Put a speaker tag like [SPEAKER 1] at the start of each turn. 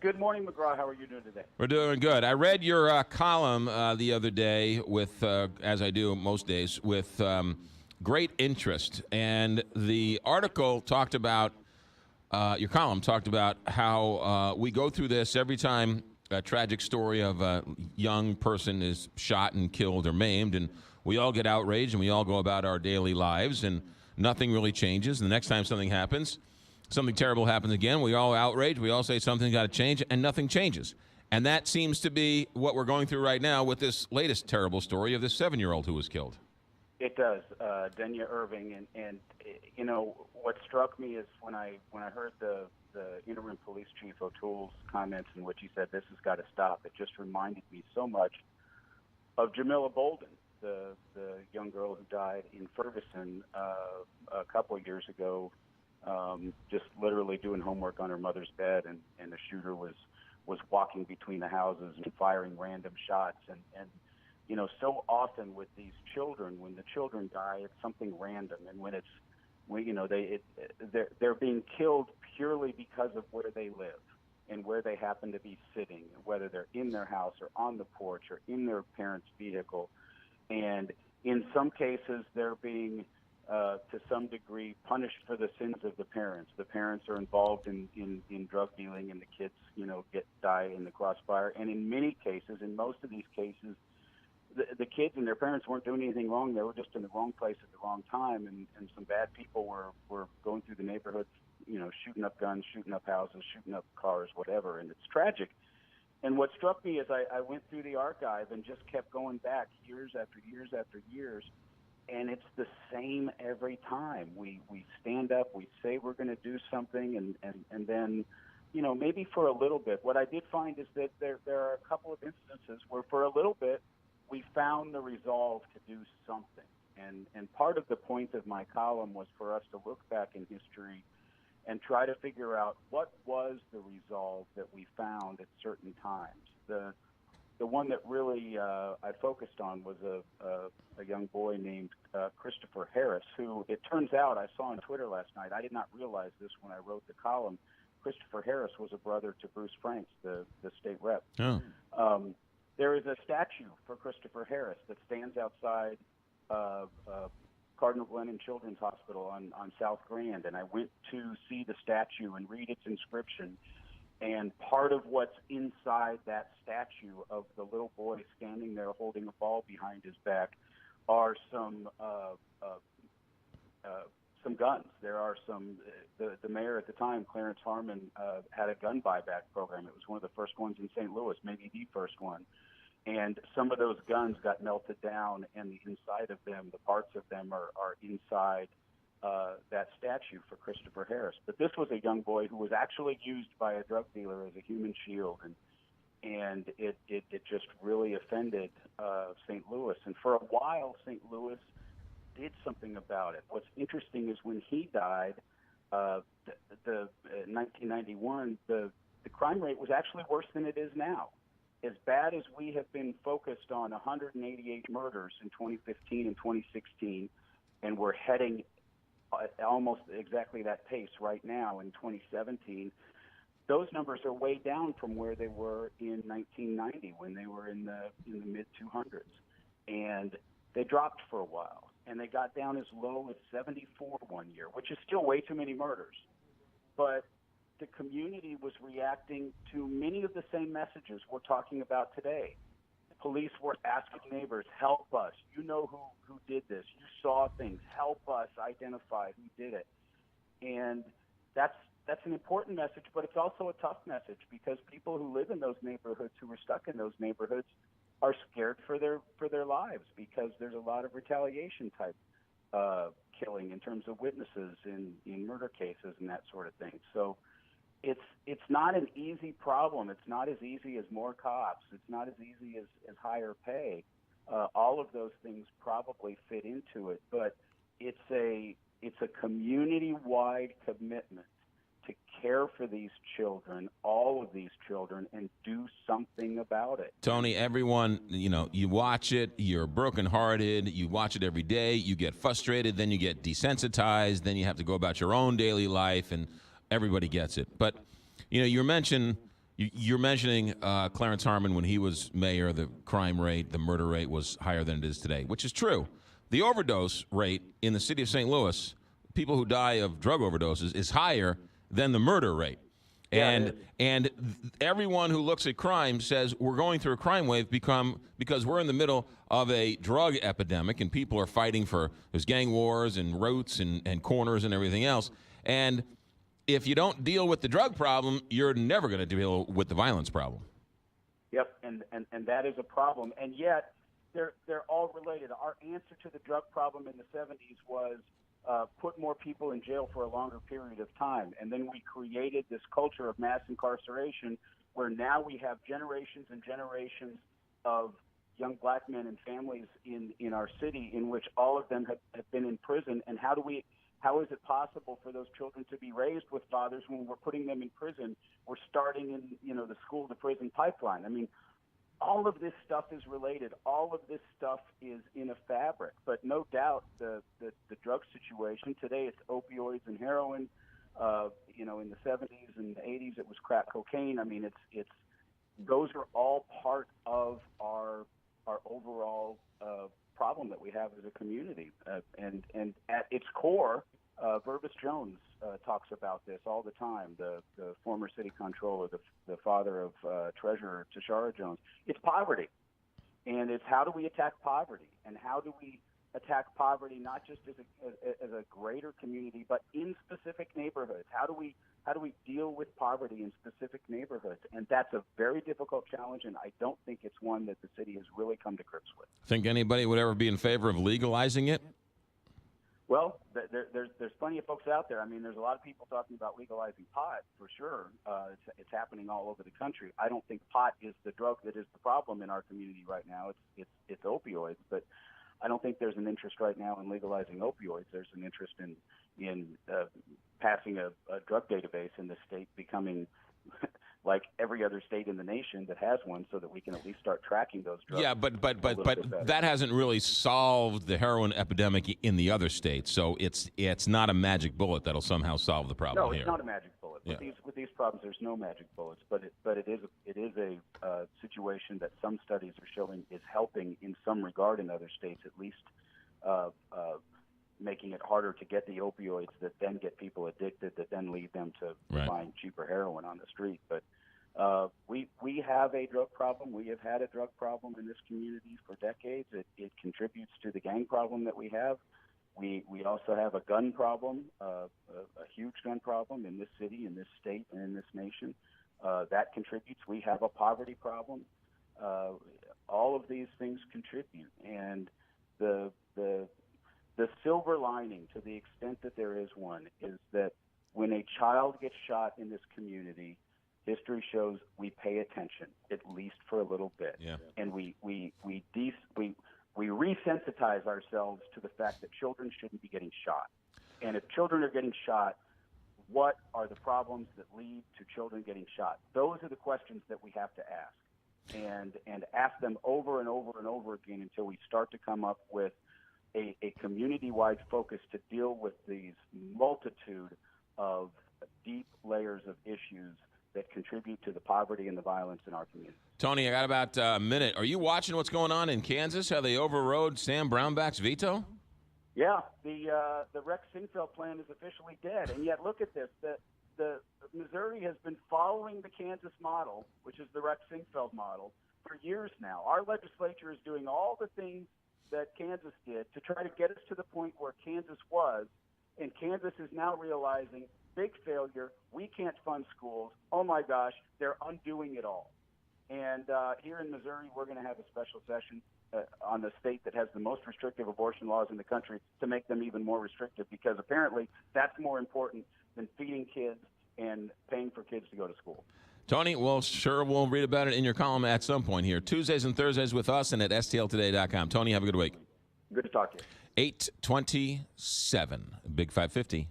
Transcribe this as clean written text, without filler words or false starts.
[SPEAKER 1] Good morning, McGraw. How are you doing today?
[SPEAKER 2] We're doing good. I read your column the other day with, as I do most days, with great interest. And the article talked about, your column talked about how we go through this every time a tragic story of a young person is shot and killed or maimed, and we all get outraged and we all go about our daily lives, and nothing really changes. And the next time something happens, something terrible happens again, we all outrage, we all say something's got to change, and nothing changes. And that seems to be what we're going through right now with this latest terrible story of this 7-year-old who was killed.
[SPEAKER 1] It does, Denya Irving, and you know what struck me is when I heard the interim police chief O'Toole's comments in which he said this has got to stop. It just reminded me so much of Jamila Bolden, the young girl who died in Ferguson a couple of years ago, just literally doing homework on her mother's bed, and the shooter was walking between the houses and firing random shots. And you know, so often with these children, when the children die, it's something random, and when they're being killed purely because of where they live and where they happen to be sitting, whether they're in their house or on the porch or in their parents' vehicle. And in some cases, they're being, to some degree, punished for the sins of the parents. The parents are involved in drug dealing, and the kids, die in the crossfire. And in many cases, in most of these cases, the kids and their parents weren't doing anything wrong. They were just in the wrong place at the wrong time, and some bad people were going through the neighborhood, shooting up guns, shooting up houses, shooting up cars, whatever, and it's tragic. And what struck me is I went through the archive and just kept going back years after years after years, and it's the same every time. We stand up, we say we're going to do something, and then, maybe for a little bit. What I did find is that there are a couple of instances where for a little bit we found the resolve to do something. And part of the point of my column was for us to look back in history and try to figure out what was the resolve that we found at certain times. The one that really I focused on was a young boy named Christopher Harris, who it turns out I saw on Twitter last night. I did not realize this when I wrote the column. Christopher Harris was a brother to Bruce Franks, the state rep.
[SPEAKER 2] Oh.
[SPEAKER 1] There is a statue for Christopher Harris that stands outside Cardinal Glennon Children's Hospital on South Grand, and I went to see the statue and read its inscription. And part of what's inside that statue of the little boy standing there holding a ball behind his back are some guns. There are some. The mayor at the time, Clarence Harmon, had a gun buyback program. It was one of the first ones in St. Louis, maybe the first one. And some of those guns got melted down, and the inside of them, the parts of them are inside that statue for Christopher Harris. But this was a young boy who was actually used by a drug dealer as a human shield, and it just really offended St. Louis. And for a while, St. Louis did something about it. What's interesting is when he died, in 1991, the crime rate was actually worse than it is now. As bad as we have been focused on 188 murders in 2015 and 2016, and we're heading at almost exactly that pace right now in 2017, those numbers are way down from where they were in 1990 when they were in the mid-200s. And they dropped for a while, and they got down as low as 74 one year, which is still way too many murders. But the community was reacting to many of the same messages we're talking about today. Police were asking neighbors, help us. You know who did this. You saw things. Help us identify who did it. And that's an important message, but it's also a tough message because people who live in those neighborhoods, who are stuck in those neighborhoods, are scared for their lives because there's a lot of retaliation type killing in terms of witnesses in murder cases and that sort of thing. So it's not an easy problem. It's not as easy as more cops. It's not as easy as higher pay. All of those things probably fit into it, but it's a community-wide commitment to care for these children, all of these children, and do something about it.
[SPEAKER 2] Tony, everyone, you watch it, you're brokenhearted, you watch it every day, you get frustrated, then you get desensitized, then you have to go about your own daily life, and everybody gets it. But, you mentioned, You're mentioning Clarence Harmon when he was mayor, the crime rate, the murder rate was higher than it is today, which is true. The overdose rate in the city of St. Louis, people who die of drug overdoses, is higher than the murder rate. And everyone who looks at crime says we're going through a crime wave because we're in the middle of a drug epidemic and people are fighting for there's gang wars and routes and corners and everything else. And if you don't deal with the drug problem, you're never going to deal with the violence problem.
[SPEAKER 1] Yep, and that is a problem. And yet they're all related. Our answer to the drug problem in the 70s was put more people in jail for a longer period of time. And then we created this culture of mass incarceration where now we have generations and generations of young black men and families in our city in which all of them have been in prison. And how is it possible for those children to be raised with fathers when we're putting them in prison? We're starting in, the school to prison pipeline. I mean, all of this stuff is related. All of this stuff is in a fabric. But no doubt the drug situation today, it's opioids and heroin. In the 70s and 80s, it was crack cocaine. I mean, it's those are all part of our overall problem that we have as a community. And at its core, Vervis Jones talks about this all the time, the former city comptroller, the father of Treasurer Tashara Jones. It's poverty. And it's how do we attack poverty? And how do we attack poverty not just as a greater community, but in specific neighborhoods? How do we deal with poverty in specific neighborhoods? And that's a very difficult challenge, and I don't think it's one that the city has really come to grips with.
[SPEAKER 2] Think anybody would ever be in favor of legalizing it?
[SPEAKER 1] Well, there's plenty of folks out there. I mean, there's a lot of people talking about legalizing pot for sure. It's happening all over the country. I don't think pot is the drug that is the problem in our community right now. It's opioids, but I don't think there's an interest right now in legalizing opioids. There's an interest in passing a drug database in the state, becoming like every other state in the nation that has one, so that we can at least start tracking those drugs.
[SPEAKER 2] Yeah, but that hasn't really solved the heroin epidemic in the other states. So it's not a magic bullet that'll somehow solve the problem here.
[SPEAKER 1] No, it's not a magic bullet. Yeah. With these problems, there's no magic bullets. But it is a situation that some studies are showing is helping in some regard in other states, at least making it harder to get the opioids that then get people addicted, that then lead them to buying cheaper heroin on the street. But we have a drug problem. We have had a drug problem in this community for decades. It contributes to the gang problem that we have. We also have a gun problem, a huge gun problem in this city, in this state, and in this nation. That contributes. We have a poverty problem. All of these things contribute. And the silver lining, to the extent that there is one, is that when a child gets shot in this community, history shows we pay attention, at least for a little bit.
[SPEAKER 2] Yeah.
[SPEAKER 1] And we resensitize ourselves to the fact that children shouldn't be getting shot. And if children are getting shot, what are the problems that lead to children getting shot? Those are the questions that we have to ask, and ask them over and over and over again until we start to come up with a community-wide focus to deal with these multitude of deep layers of issues that contribute to the poverty and the violence in our community.
[SPEAKER 2] Tony, I got about a minute. Are you watching what's going on in Kansas, how they overrode Sam Brownback's veto?
[SPEAKER 1] Yeah, the Rex Sinfeld plan is officially dead. And yet, look at this. The Missouri has been following the Kansas model, which is the Rex Sinfeld model, for years now. Our legislature is doing all the things that Kansas did to try to get us to the point where Kansas was, and Kansas is now realizing, big failure, we can't fund schools, oh my gosh, they're undoing it all. And here in Missouri, we're going to have a special session on the state that has the most restrictive abortion laws in the country to make them even more restrictive, because apparently that's more important than feeding kids and paying for kids to go to school.
[SPEAKER 2] Tony, well, sure, we'll read about it in your column at some point here. Tuesdays and Thursdays with us and at stltoday.com. Tony, have a good week.
[SPEAKER 1] Good to talk to you.
[SPEAKER 2] 8:27, Big 550.